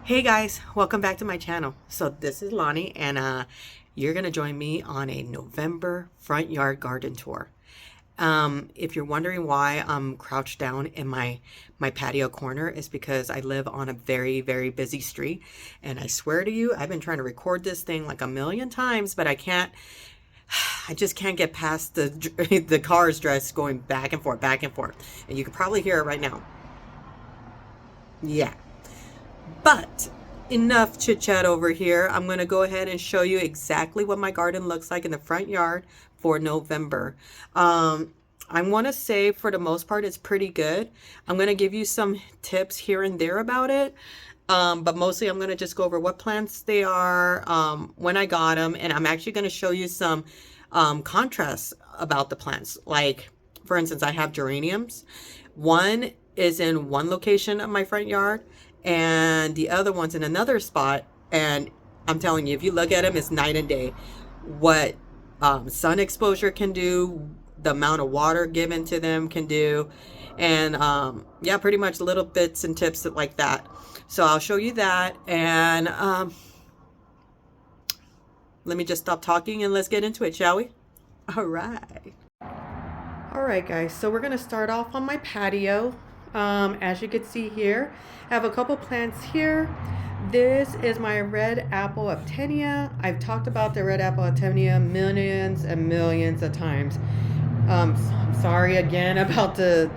Hey guys, welcome back to my channel. So this is Lonnie and you're gonna join me on a November front yard garden tour. If you're wondering why I'm crouched down in my patio corner, is because I live on a very busy street, and I swear to you, I've been trying to record this thing like a million times, but I just can't get past the the cars just going back and forth, and you can probably hear it right now. Yeah. But enough chit chat over here. I'm going to go ahead and show you exactly what my garden looks like in the front yard for November. I want to say for the most part, it's pretty good. I'm going to give you some tips here and there about it. But mostly I'm going to just go over what plants they are, when I got them, and I'm actually going to show you some contrasts about the plants. Like, for instance, I have geraniums. One is in one location of my front yard, and the other one's in another spot. And I'm telling you, if you look at them, it's night and day. What sun exposure can do, the amount of water given to them can do, and yeah, pretty much little bits and tips like that. So I'll show you that, and let me just stop talking and let's get into it, shall we? All right. All right, guys, so we're gonna start off on my patio. As you can see here, I have a couple plants here. This is my red apple Aptenia. I've talked about the red apple Aptenia millions and millions of times. Sorry again about the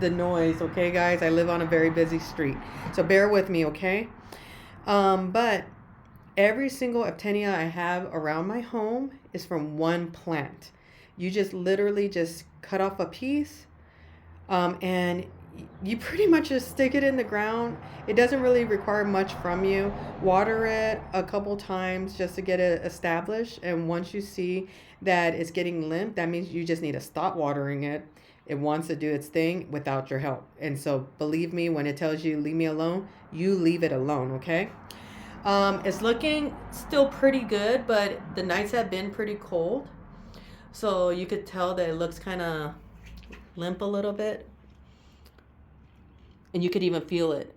noise, okay, guys? I live on a very busy street, so bear with me, okay? But every single Aptenia I have around my home is from one plant. You just literally just cut off a piece, and you pretty much just stick it in the ground. It doesn't really require much from you. Water it a couple times just to get it established, and once you see that it's getting limp, that means you just need to stop watering it. It wants to do its thing without your help. And so believe me, when it tells you leave me alone, you leave it alone, okay? It's looking still pretty good, but the nights have been pretty cold, so you could tell that it looks kind of limp a little bit, and you could even feel it.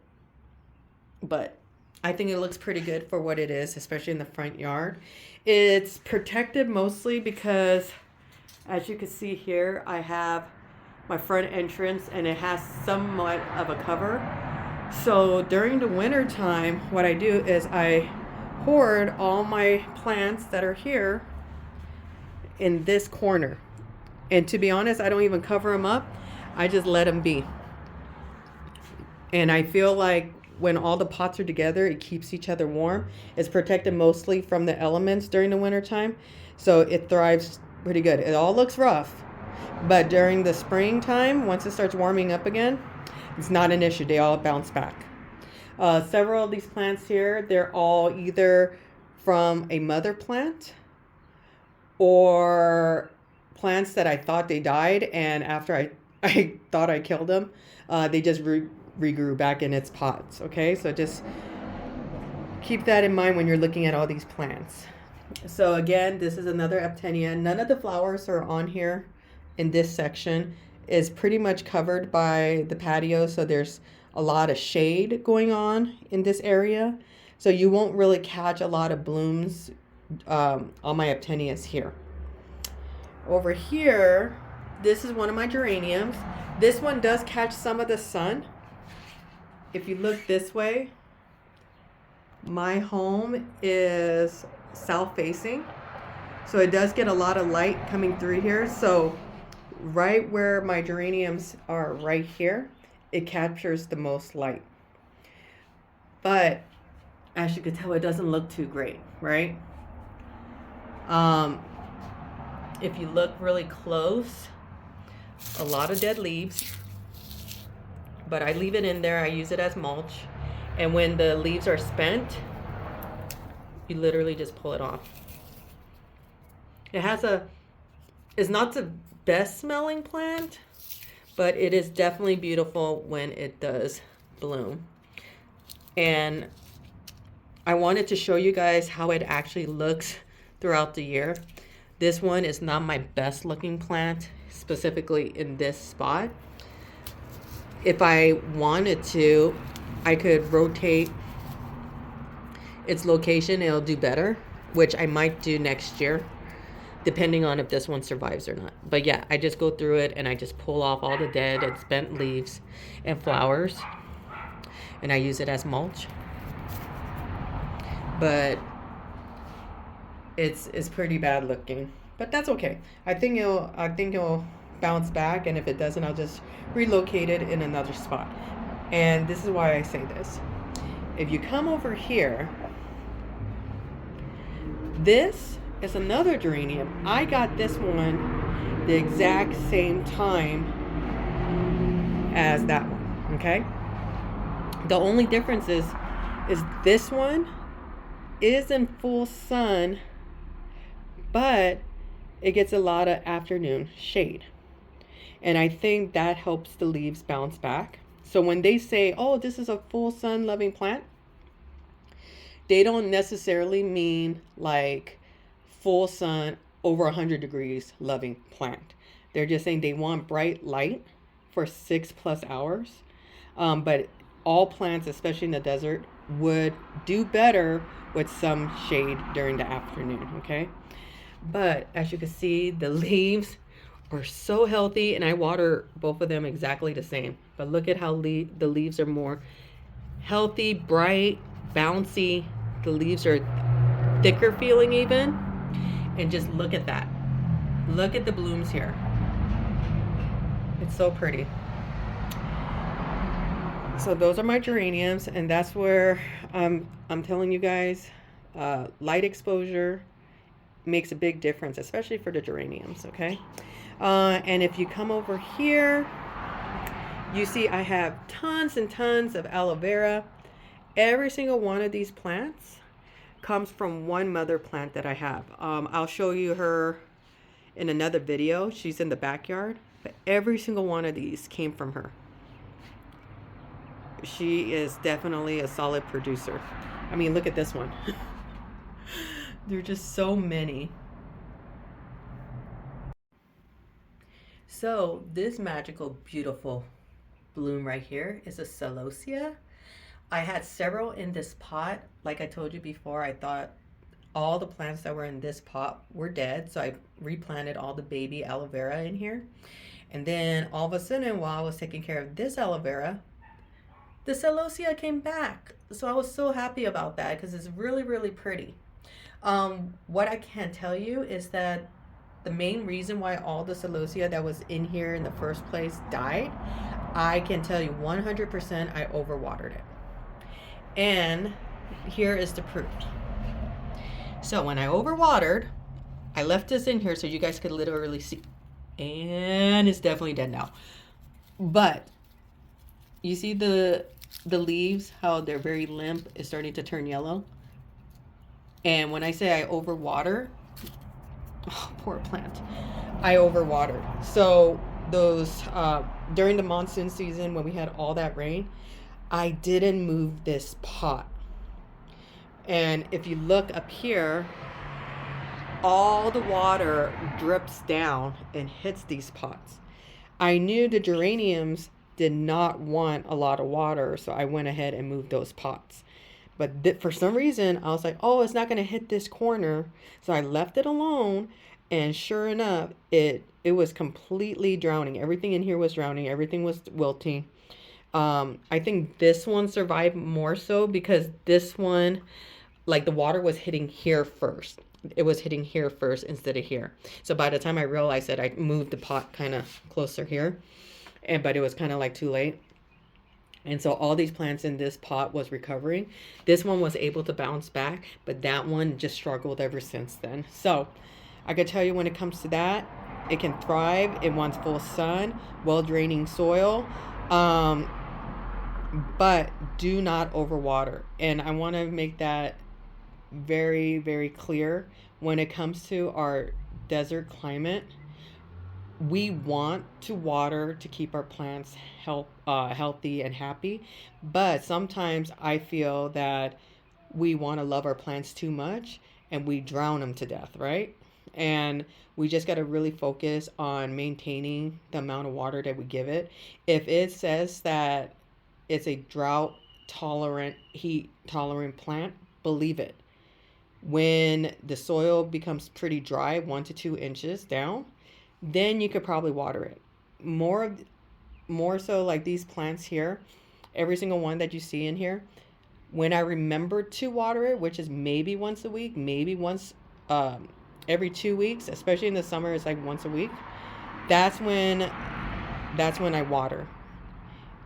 But I think it looks pretty good for what it is, especially in the front yard. It's protected mostly because, as you can see here, I have my front entrance and it has somewhat of a cover. So during the winter time, what I do is I hoard all my plants that are here in this corner. And to be honest, I don't even cover them up. I just let them be. And I feel like when all the pots are together, it keeps each other warm. It's protected mostly from the elements during the winter time, so it thrives pretty good. It all looks rough, but during the springtime, once it starts warming up again, it's not an issue. They all bounce back. Several of these plants here, they're all either from a mother plant or plants that I thought they died, and after I thought I killed them, they just regrew back in its pots. Okay, so just keep that in mind when you're looking at all these plants. So again, this is another Aptenia. None of the flowers are on here in this section. Is pretty much covered by the patio, so there's a lot of shade going on in this area, so you won't really catch a lot of blooms on my Aptenias here. Over here, this is one of my geraniums. This one does catch some of the sun. If you look this way, my home is south facing, so it does get a lot of light coming through here. So right where my geraniums are right here, it captures the most light. But as you can tell, it doesn't look too great, right? If you look really close, a lot of dead leaves, but I leave it in there. I use it as mulch, and when the leaves are spent, you literally just pull it off. It's not the best smelling plant, but it is definitely beautiful when it does bloom. And I wanted to show you guys how it actually looks throughout the year. This one is not my best looking plant, specifically in this spot. If I wanted to, I could rotate its location, it'll do better, which I might do next year, depending on if this one survives or not. But yeah, I just go through it and I just pull off all the dead and spent leaves and flowers, and I use it as mulch. But it's pretty bad looking, but that's okay. I think it'll bounce back, and if it doesn't, I'll just relocate it in another spot. And this is why I say this. If you come over here, this is another geranium. I got this one the exact same time as that one, okay? The only difference is this one is in full sun, but it gets a lot of afternoon shade. And I think that helps the leaves bounce back. So when they say, oh, this is a full sun loving plant, they don't necessarily mean like full sun over 100 degrees loving plant. They're just saying they want bright light for 6+ hours. But all plants, especially in the desert, would do better with some shade during the afternoon, okay? But as you can see, the leaves are so healthy, and I water both of them exactly the same. But look at how the leaves are more healthy, bright, bouncy. The leaves are thicker feeling even. And just look at that. Look at the blooms here. It's so pretty. So those are my geraniums, and that's where I'm telling you guys, light exposure makes a big difference, especially for the geraniums, okay? And if you come over here, you see I have tons and tons of aloe vera. Every single one of these plants comes from one mother plant that I have. I'll show you her in another video. She's in the backyard, but every single one of these came from her. She is definitely a solid producer. I mean, look at this one. There are just so many. So this magical, beautiful bloom right here is a celosia. I had several in this pot. Like I told you before, I thought all the plants that were in this pot were dead, so I replanted all the baby aloe vera in here. And then all of a sudden, while I was taking care of this aloe vera, the celosia came back. So I was so happy about that because it's really, really pretty. What I can tell you is that the main reason why all the celosia that was in here in the first place died, I can tell you 100% I overwatered it. And here is the proof. So when I overwatered, I left this in here so you guys could literally see. And it's definitely dead now. But you see the leaves, how they're very limp, is starting to turn yellow. And when I say I overwater, oh, poor plant, I overwatered. So those during the monsoon season when we had all that rain, I didn't move this pot. And if you look up here, all the water drips down and hits these pots. I knew the geraniums did not want a lot of water, so I went ahead and moved those pots. But for some reason, I was like, oh, it's not going to hit this corner. So I left it alone, and sure enough, it was completely drowning. Everything in here was drowning. Everything was wilting. I think this one survived more so because this one, like the water was hitting here first. It was hitting here first instead of here. So by the time I realized it, I moved the pot kind of closer here. But it was kind of like too late. And so all these plants in this pot was recovering. This one was able to bounce back, but that one just struggled ever since then. So I could tell you when it comes to that, it can thrive. It wants full sun, well-draining soil. But do not overwater. And I want to make that very, very clear. When it comes to our desert climate, we want to water to keep our plants healthy and happy. But sometimes I feel that we want to love our plants too much and we drown them to death, right? And we just got to really focus on maintaining the amount of water that we give it. If it says that it's a drought tolerant, heat tolerant plant, believe it. When the soil becomes pretty dry, 1 to 2 inches down, then you could probably water it. More so like these plants here, every single one that you see in here, when I remember to water it, which is maybe once a week, maybe once every 2 weeks, especially in the summer, it's like once a week. That's when I water.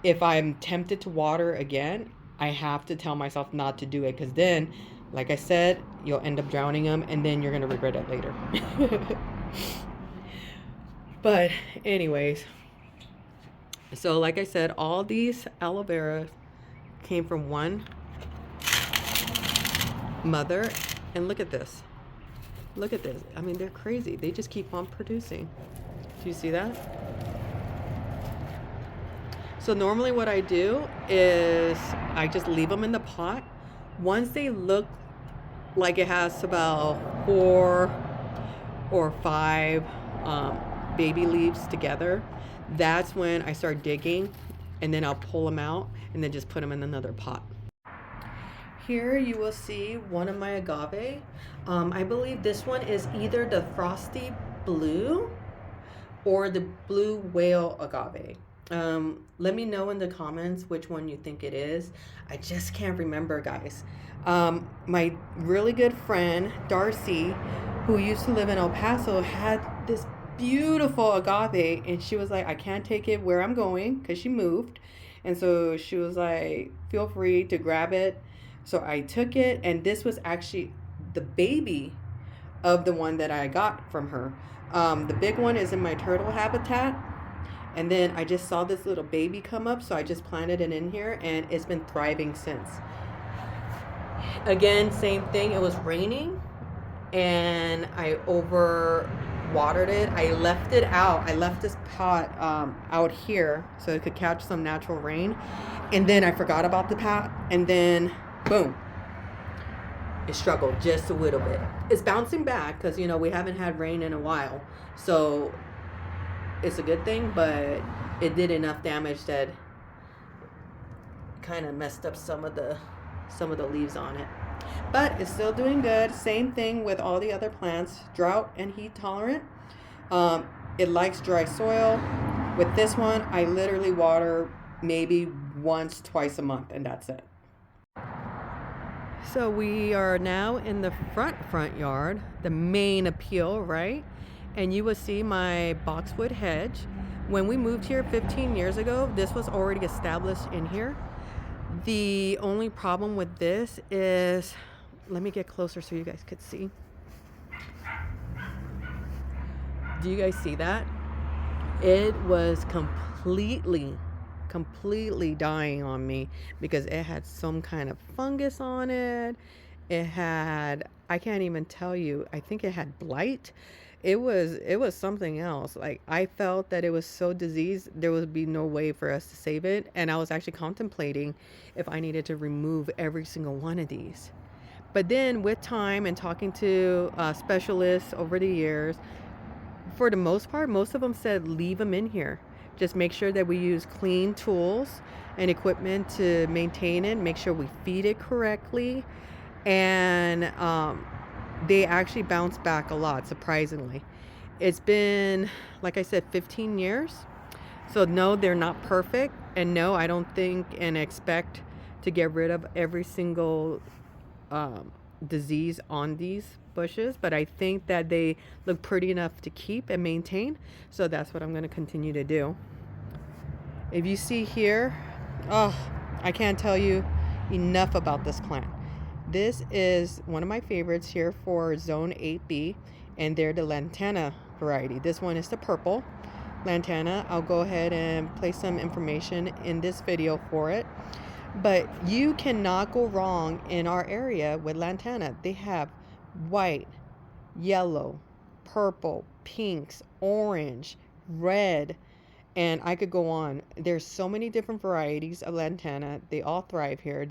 If I'm tempted to water again, I have to tell myself not to do it, because then, like I said, you'll end up drowning them and then you're going to regret it later. But anyways, so like I said, all these aloe vera came from one mother. And look at this. Look at this. I mean, they're crazy. They just keep on producing. Do you see that? So normally what I do is I just leave them in the pot. Once they look like it has about 4 or 5 baby leaves together, that's when I start digging, and then I'll pull them out and then just put them in another pot. Here you will see one of my agave. I believe this one is either the frosty blue or the blue whale agave. Let me know in the comments which one you think it is. I just can't remember, guys. My really good friend Darcy, who used to live in El Paso, had this beautiful agave, and she was like, I can't take it where I'm going, because she moved. And so she was like, feel free to grab it. So I took it, and this was actually the baby of the one that I got from her. The big one is in my turtle habitat, and then I just saw this little baby come up, so I just planted it in here, and it's been thriving since. Again, same thing. It was raining, and I over watered it. I left it out. I left this pot out here so it could catch some natural rain, and then I forgot about the pot, and then boom, it struggled just a little bit. It's bouncing back because, we haven't had rain in a while, so it's a good thing, but it did enough damage that kind of messed up some of the leaves on it. But it's still doing good. Same thing with all the other plants, drought and heat tolerant. It likes dry soil. With this one, I literally water maybe once, twice a month, and that's it. So we are now in the front yard, the main appeal, right? And you will see my boxwood hedge. When we moved here 15 years ago, this was already established in here. The only problem with this is, let me get closer so you guys could see. Do you guys see that? It was completely dying on me because it had some kind of fungus on it. It had, I can't even tell you, I think it had blight. It was something else. Like, I felt that it was so diseased, there would be no way for us to save it. And I was actually contemplating if I needed to remove every single one of these. But then with time and talking to specialists over the years, for the most part, most of them said leave them in here. Just make sure that we use clean tools and equipment to maintain it, make sure we feed it correctly, and they actually bounce back a lot, surprisingly. It's been, like I said, 15 years. So no, they're not perfect, and no, I don't think and expect to get rid of every single disease on these bushes, but I think that they look pretty enough to keep and maintain, so that's what I'm going to continue to do. If you see here, I can't tell you enough about this plant. This is one of my favorites here for zone 8B, and they're the lantana variety. This one is the purple lantana. I'll go ahead and place some information in this video for it. But you cannot go wrong in our area with lantana. They have white, yellow, purple, pinks, orange, red, and I could go on. There's so many different varieties of lantana. They all thrive here.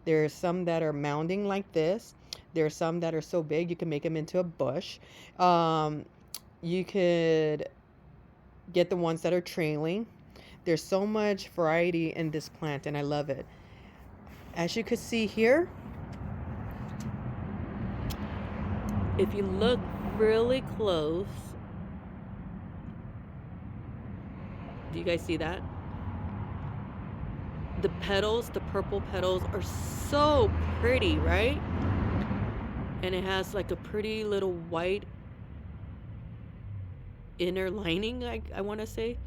There's some that are mounding like this. There's some that are so big you can make them into a bush. You could get the ones that are trailing. There's so much variety in this plant, and I love it. As you can see here, if you look really close, do you guys see that? The petals, the purple petals are so pretty, right? And it has like a pretty little white inner lining, I want to say.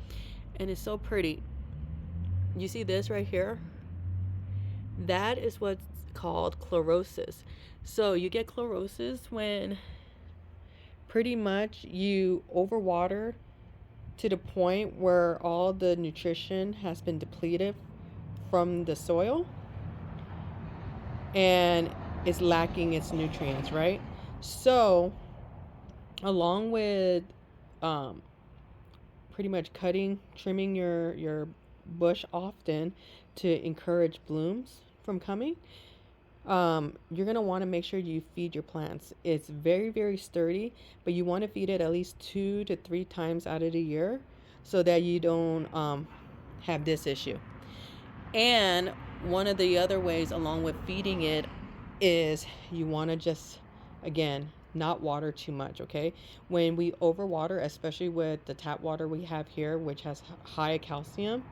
And it's so pretty. You see this right here? That is what's called chlorosis. So you get chlorosis when pretty much you overwater to the point where all the nutrition has been depleted from the soil and is lacking its nutrients, right? So along with pretty much trimming your bush often to encourage blooms from coming, you're going to want to make sure you feed your plants. It's very, very sturdy, but you want to feed it at least 2 to 3 times out of the year so that you don't have this issue. And one of the other ways along with feeding it is you want to just, again, not water too much, okay? When we overwater, especially with the tap water we have here, which has high calcium,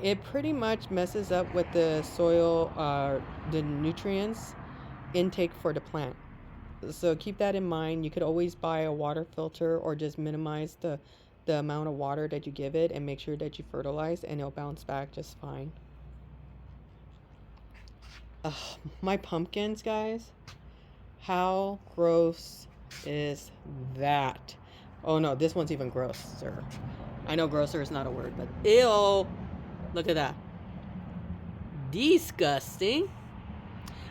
it pretty much messes up with the soil, the nutrients intake for the plant. So keep that in mind. You could always buy a water filter or just minimize the amount of water that you give it and make sure that you fertilize, and it'll bounce back just fine. My pumpkins, guys. How gross is that? Oh no, this one's even grosser. I know grosser is not a word, but ew. Look at that. Disgusting.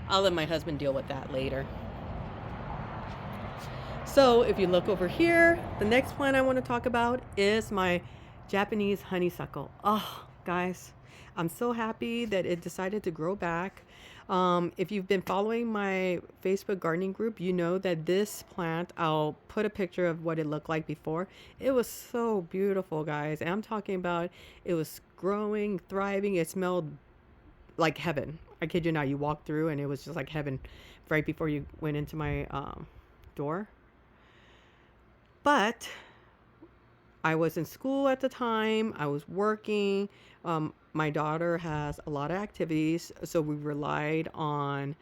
I'll let my husband deal with that later. So if you look over here, the next plant I want to talk about is my Japanese honeysuckle. Oh, guys, I'm so happy that it decided to grow back. If you've been following my Facebook gardening group, you know that this plant, I'll put a picture of what it looked like before. It was so beautiful, guys. And I'm talking about it was growing, thriving. It smelled like heaven. I kid you not. You walked through and it was just like heaven right before you went into my door. But I was in school at the time. I was working. My daughter has a lot of activities, so we relied on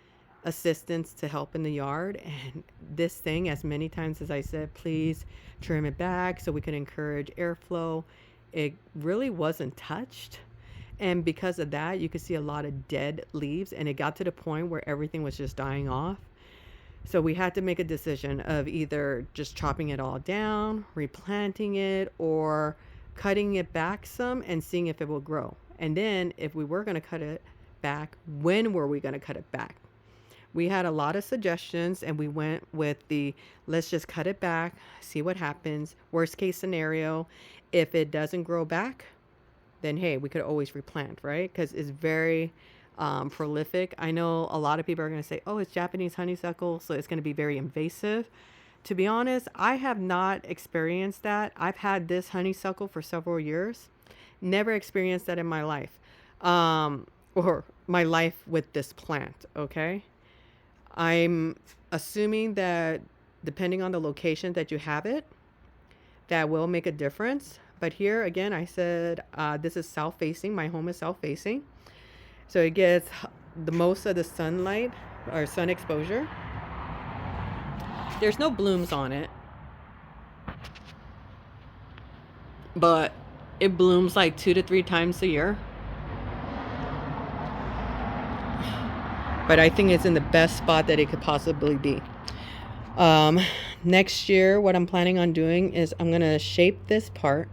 assistance to help in the yard. And this thing, as many times as I said, please trim it back so we can encourage airflow, it really wasn't touched. And because of that, you could see a lot of dead leaves, and it got to the point where everything was just dying off. So we had to make a decision of either just chopping it all down, replanting it, or cutting it back some and seeing if it will grow. And then if we were going to cut it back, when were we going to cut it back? We had a lot of suggestions, and we went with let's just cut it back, see what happens. Worst case scenario, if it doesn't grow back, then hey, we could always replant, right? Because it's very prolific. I know a lot of people are going to say, oh, it's Japanese honeysuckle, so it's going to be very invasive. To be honest, I have not experienced that. I've had this honeysuckle for several years. Never experienced that in my life, or my life with this plant, okay? I'm assuming that depending on the location that you have it, that will make a difference. But here, again, I said this is south-facing. My home is south-facing. So it gets the most of the sunlight or sun exposure. There's no blooms on it, but it blooms like 2 to 3 times a year. But I think it's in the best spot that it could possibly be. Next year, what I'm planning on doing is I'm going to shape this part,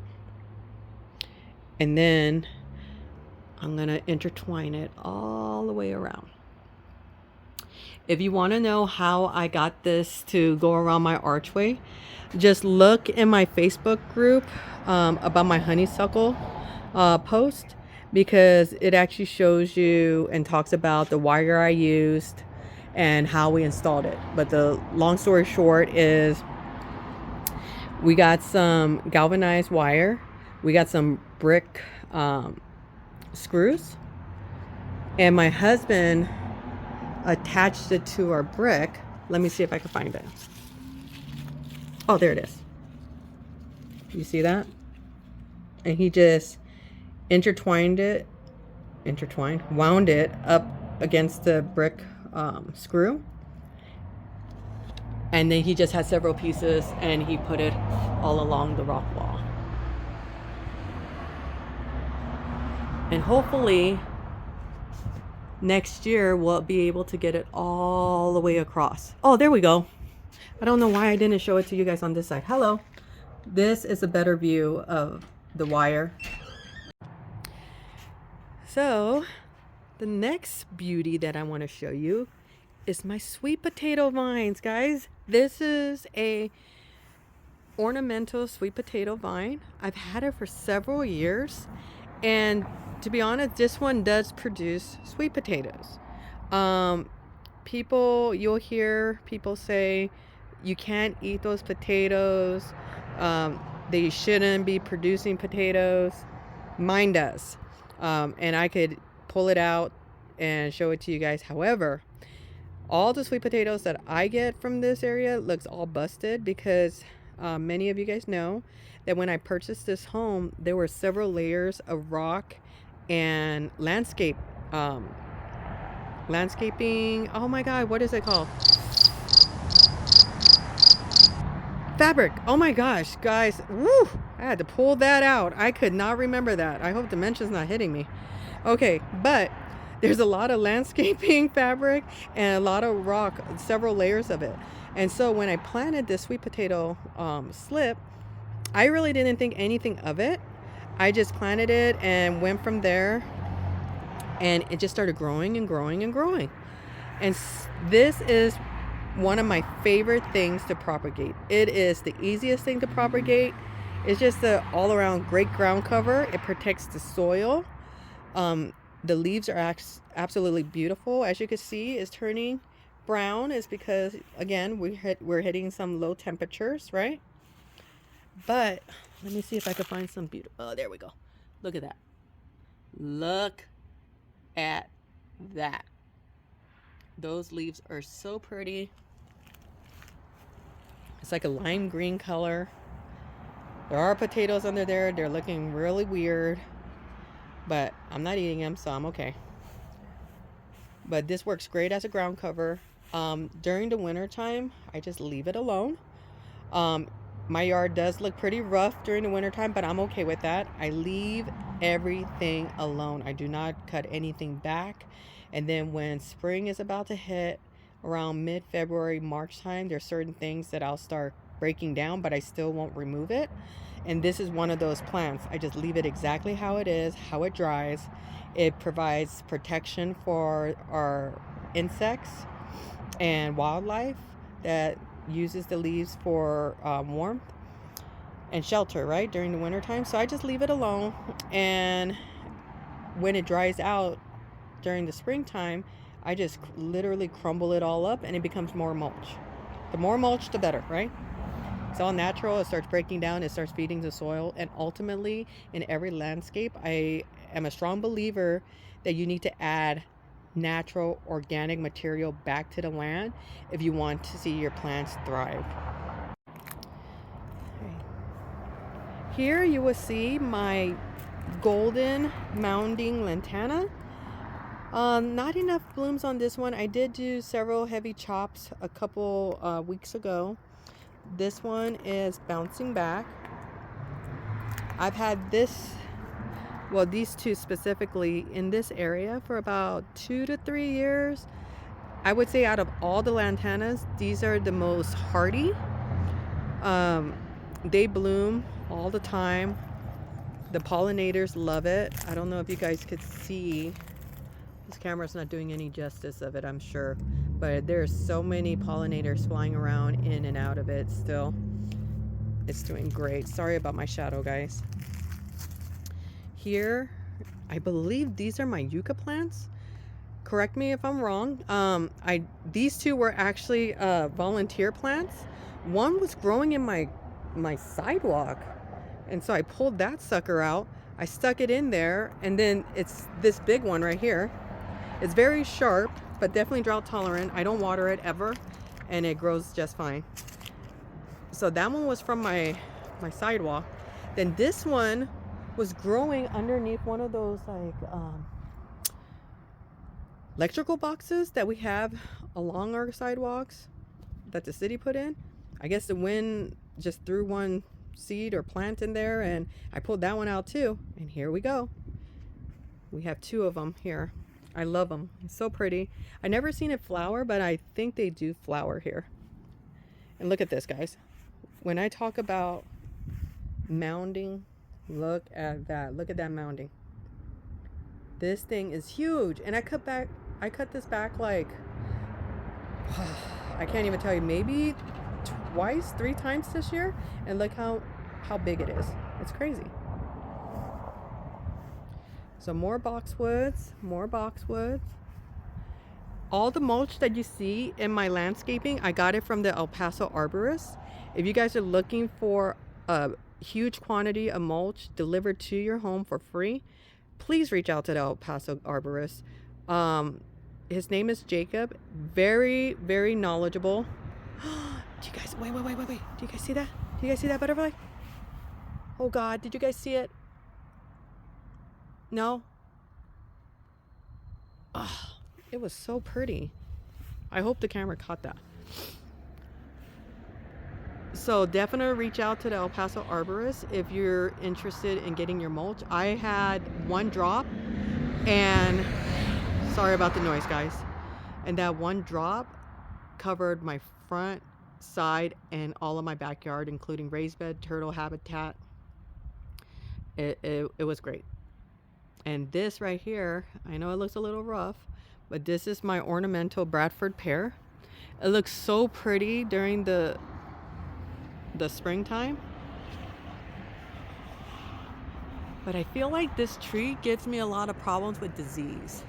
and then I'm going to intertwine it all the way around. If you want to know how I got this to go around my archway, just look in my Facebook group about my honeysuckle post, because it actually shows you and talks about the wire I used and how we installed it. But the long story short is we got some galvanized wire, we got some brick screws, and my husband attached it to our brick. Let me see if I can find it. Oh, there it is. You see that? And he just wound it up against the brick screw. And then he just had several pieces and he put it all along the rock wall. And hopefully next year we'll be able to get it all the way across. Oh, there we go. I don't know why I didn't show it to you guys on this side. Hello. This is a better view of the wire. So the next beauty that I want to show you is my sweet potato vines, guys. This is a ornamental sweet potato vine. I've had it for several years, and to be honest, this one does produce sweet potatoes. You'll hear people say you can't eat those potatoes. They shouldn't be producing potatoes. Mine does. And I could pull it out and show it to you guys. However, all the sweet potatoes that I get from this area looks all busted because many of you guys know that when I purchased this home, there were several layers of rock and landscaping. Oh my God, what is it called? Fabric. Oh my gosh, guys. Woo! I had to pull that out. I could not remember that. I hope Dementia's not hitting me. Okay, but there's a lot of landscaping fabric and a lot of rock, several layers of it. And so when I planted this sweet potato slip, I really didn't think anything of it. I just planted it and went from there, and it just started growing and growing and growing. And this is one of my favorite things to propagate. It is the easiest thing to propagate. It's just the all-around great ground cover. It protects the soil. The leaves are absolutely beautiful. As you can see, it's turning brown. Is because, again, we're hitting some low temperatures, right? But let me see if I can find some beautiful. Oh, there we go. Look at that. Look at that. Those leaves are so pretty. It's like a lime green color. There are potatoes under there. They're looking really weird, but I'm not eating them, so I'm okay. But this works great as a ground cover. During the winter time, I just leave it alone. My yard does look pretty rough during the wintertime, but I'm okay with that. I leave everything alone. I do not cut anything back. And then when spring is about to hit, around mid-February, March time, there's certain things that I'll start breaking down, but I still won't remove it. And this is one of those plants. I just leave it exactly how it is, how it dries. It provides protection for our insects and wildlife that uses the leaves for warmth and shelter, right, during the wintertime. So I just leave it alone, and when it dries out during the springtime, I just literally crumble it all up and it becomes more mulch. The more mulch, the better, right? It's all natural. It starts breaking down, it starts feeding the soil, and ultimately in every landscape, I am a strong believer that you need to add natural organic material back to the land if you want to see your plants thrive. Here you will see my golden mounding lantana. Not enough blooms on this one. I did do several heavy chops a couple weeks ago. This one is bouncing back. I've had these two specifically in this area for about 2 to 3 years. I would say out of all the lantanas, these are the most hardy. They bloom all the time. The pollinators love it. I don't know if you guys could see. This camera's not doing any justice of it, I'm sure. But there's so many pollinators flying around in and out of it still. It's doing great. Sorry about my shadow, guys. Here, I believe these are my yucca plants. Correct me if I'm wrong. These two were actually volunteer plants. One was growing in my sidewalk, and so I pulled that sucker out. I stuck it in there, and then it's this big one right here. It's very sharp, but definitely drought tolerant. I don't water it ever, and it grows just fine. So that one was from my sidewalk. Then this one was growing underneath one of those like electrical boxes that we have along our sidewalks that the city put in. I guess the wind just threw one seed or plant in there, and I pulled that one out too. And here we go. We have two of them here. I love them. It's so pretty. I never seen it flower, but I think they do flower here. And look at this, guys. When I talk about mounding, look at that. Look at that mounding. This thing is huge. And I cut this back like, I can't even tell you, maybe twice, 3 times this year. And look how big it is. It's crazy. So more boxwoods, more boxwoods. All the mulch that you see in my landscaping, I got it from the El Paso arborist. If you guys are looking for a huge quantity of mulch delivered to your home for free, please reach out to the El Paso arborist. His name is Jacob. Very, very knowledgeable. Do you guys, wait. Do you guys see that? Do you guys see that butterfly? Oh God, did you guys see it? No? Oh, it was so pretty. I hope the camera caught that. So definitely reach out to the El Paso arborist if you're interested in getting your mulch. I had one drop, and sorry about the noise, guys. And that one drop covered my front, side, and all of my backyard, including raised bed, turtle habitat. It was great. And this right here, I know it looks a little rough, but this is my ornamental Bradford pear. It looks so pretty during the springtime. But I feel like this tree gives me a lot of problems with disease.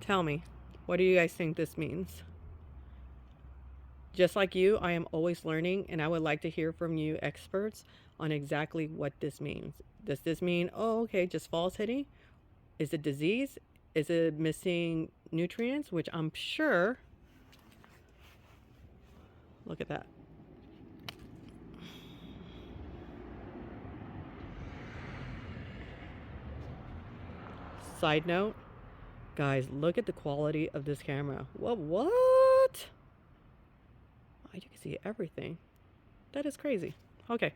Tell me, what do you guys think this means? Just like you, I am always learning, and I would like to hear from you experts on exactly what this means. Does this mean, oh, okay, just fall's hitting? Is it disease? Is it missing nutrients? Which I'm sure. Look at that. Side note, guys, look at the quality of this camera. What? You can see everything. That is crazy. Okay,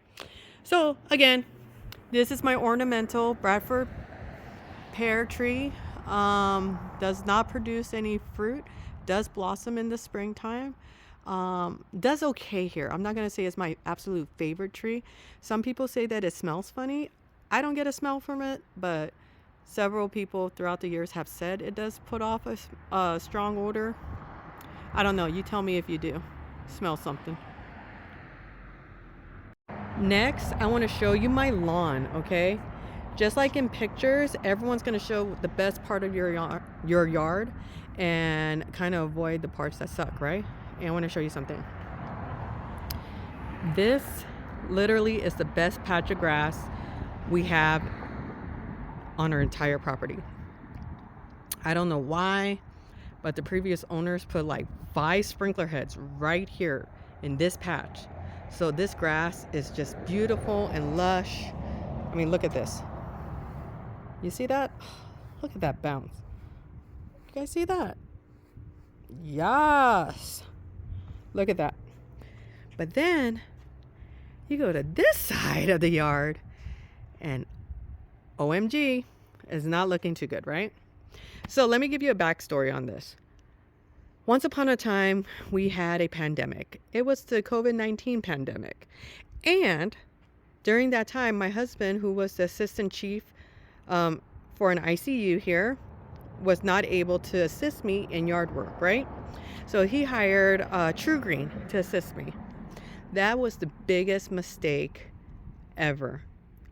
so again, this is my ornamental Bradford pear tree. Does not produce any fruit. Does blossom in the springtime. Does okay here. I'm not gonna say it's my absolute favorite tree. Some people say that it smells funny. I don't get a smell from it, but several people throughout the years have said it does put off a strong odor. I don't know. You tell me if you do smell something. Next, I want to show you my lawn, okay? Just like in pictures, everyone's going to show the best part of your yard and kind of avoid the parts that suck, right? And I want to show you something. This literally is the best patch of grass we have on our entire property. I don't know why, but the previous owners put like 5 sprinkler heads right here in this patch. So this grass is just beautiful and lush. I mean, look at this. You see that? Look at that bounce. You guys see that? Yes. Look at that. But then you go to this side of the yard and OMG is not looking too good, right? So let me give you a backstory on this. Once upon a time, we had a pandemic. It was the COVID-19 pandemic. And during that time, my husband, who was the assistant chief for an ICU here, was not able to assist me in yard work, right? So he hired True Green to assist me. That was the biggest mistake ever.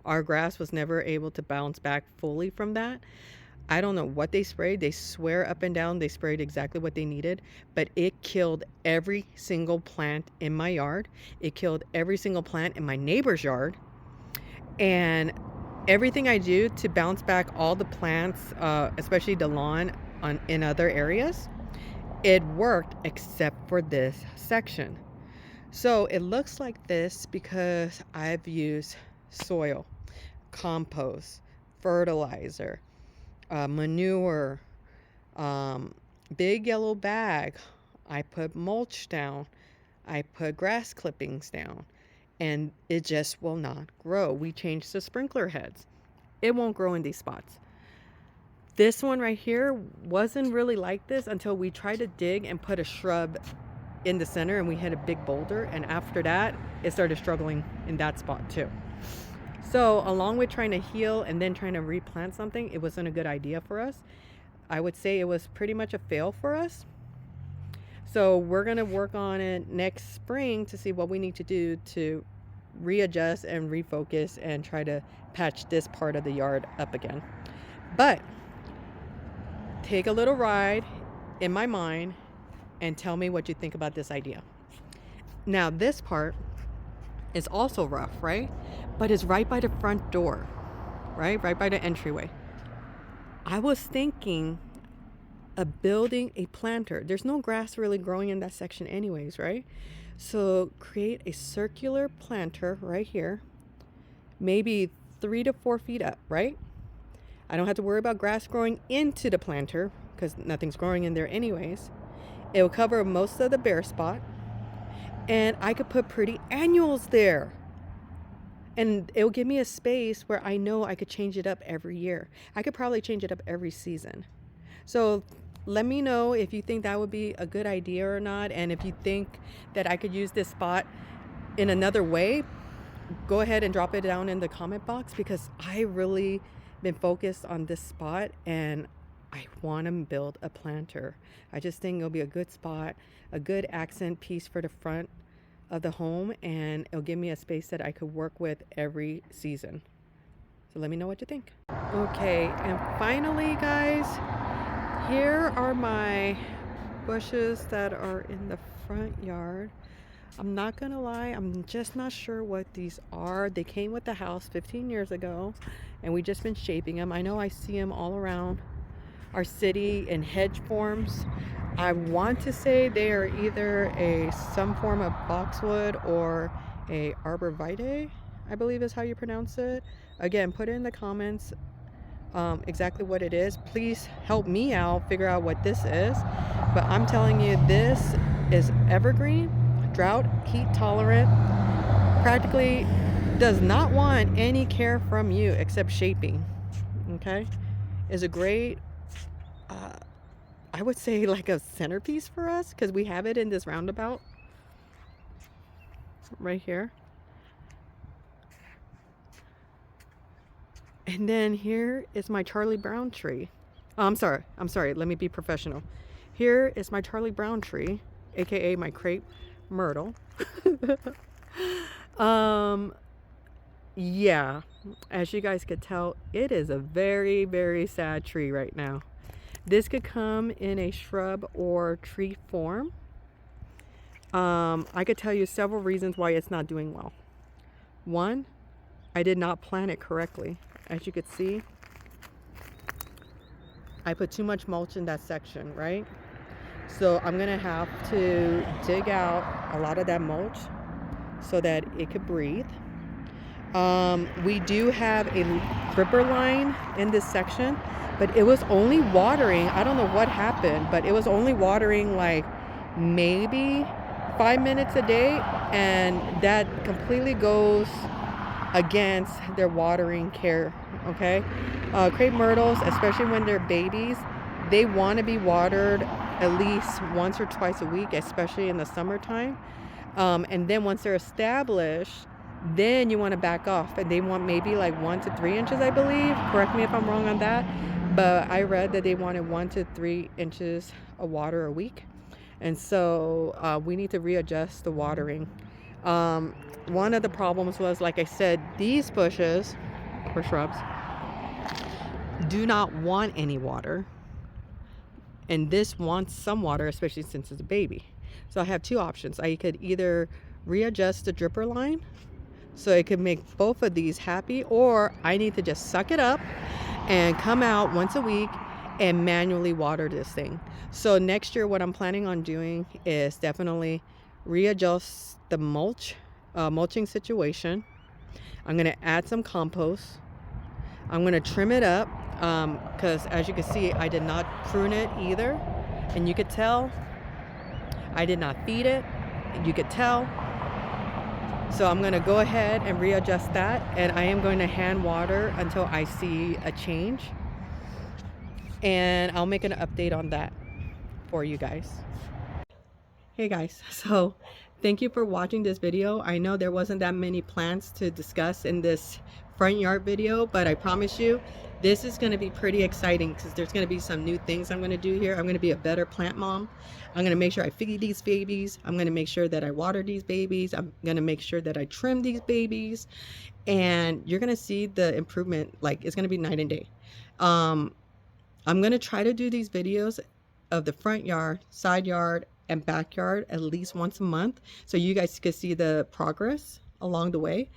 Our grass was never able to bounce back fully from that. I don't know what they sprayed. They swear up and down they sprayed exactly what they needed, but it killed every single plant in my yard. It killed every single plant in my neighbor's yard. And everything I do to bounce back all the plants, especially the lawn, in other areas. It worked except for this section. So it looks like this because I've used soil, compost, fertilizer, manure, big yellow bag. I put mulch down. I put grass clippings down, and it just will not grow. We changed the sprinkler heads. It won't grow in these spots. This one right here wasn't really like this until we tried to dig and put a shrub in the center, and we hit a big boulder, and after that it started struggling in that spot too. So along with trying to heal and then trying to replant something, it wasn't a good idea for us. I would say it was pretty much a fail for us. So we're going to work on it next spring to see what we need to do to readjust and refocus and try to patch this part of the yard up again. But take a little ride in my mind and tell me what you think about this idea. Now this part is also rough, right? But it's right by the front door, right by the entryway. I was thinking of building a planter. There's no grass really growing in that section anyways, right? So create a circular planter right here, maybe 3 to 4 feet up, right? I don't have to worry about grass growing into the planter because nothing's growing in there anyways. It will cover most of the bare spot, and I could put pretty annuals there. And it will give me a space where I know I could change it up every year. I could probably change it up every season. So let me know if you think that would be a good idea or not. And if you think that I could use this spot in another way, go ahead and drop it down in the comment box, because I really been focused on this spot and I want to build a planter. I just think it'll be a good spot, a good accent piece for the front of the home, and it'll give me a space that I could work with every season. So let me know what you think. Okay, and finally, guys, here are my bushes that are in the front yard. I'm not gonna lie, I'm just not sure what these are. They came with the house 15 years ago, and we just been shaping them. I know I see them all around our city in hedge forms. I want to say they are either some form of boxwood or a arborvitae, I believe is how you pronounce it. Again, put it in the comments exactly what it is. Please help me out figure out what this is. But I'm telling you, this is evergreen, drought, heat tolerant, practically does not want any care from you except shaping. Okay, is a great I would say like a centerpiece for us, because we have it in this roundabout right here. And then here is my Charlie Brown tree. Oh, I'm sorry, let me be professional. Here is my Charlie Brown tree, aka my crepe myrtle. Yeah, as you guys could tell, it is a very, very sad tree right now. This could come in a shrub or tree form. I could tell you several reasons why it's not doing well. One, I did not plant it correctly. As you could see, I put too much mulch in that section, right? So I'm gonna have to dig out a lot of that mulch so that it could breathe. We do have a dripper line in this section, but it was only watering. I don't know what happened, but it was only watering like maybe 5 minutes a day, and that completely goes against their watering care. Okay, crepe myrtles, especially when they're babies, they want to be watered at least once or twice a week, especially in the summertime. And then once they're established, then you want to back off, and they want maybe like 1 to 3 inches, I believe. Correct me if I'm wrong on that, but I read that they wanted 1 to 3 inches of water a week. And so we need to readjust the watering. One of the problems was, like I said, these bushes or shrubs do not want any water, and this wants some water, especially since it's a baby. So I have two options. I could either readjust the dripper line so it could make both of these happy, or I need to just suck it up and come out once a week and manually water this thing. So next year, what I'm planning on doing is definitely readjust the mulching situation. I'm gonna add some compost. I'm gonna trim it up because as you can see, I did not prune it either, and you could tell I did not feed it. You could tell. So I'm gonna go ahead and readjust that, and I am going to hand water until I see a change, and I'll make an update on that for you guys. Hey guys, so thank you for watching this video. I know there wasn't that many plants to discuss in this front yard video, but I promise you this is going to be pretty exciting because there's going to be some new things I'm going to do here. I'm going to be a better plant mom. I'm going to make sure I feed these babies. I'm going to make sure that I water these babies. I'm going to make sure that I trim these babies, and you're going to see the improvement. Like, it's going to be night and day. I'm going to try to do these videos of the front yard, side yard, and backyard at least once a month so you guys can see the progress along the way.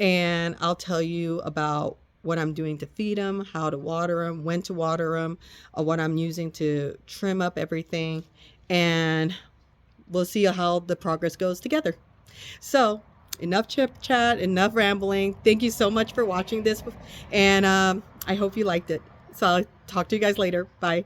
And I'll tell you about what I'm doing to feed them, how to water them, when to water them, what I'm using to trim up everything, and we'll see how the progress goes together. So enough chit chat, enough rambling. Thank you so much for watching this, and I hope you liked it. So I'll talk to you guys later. Bye.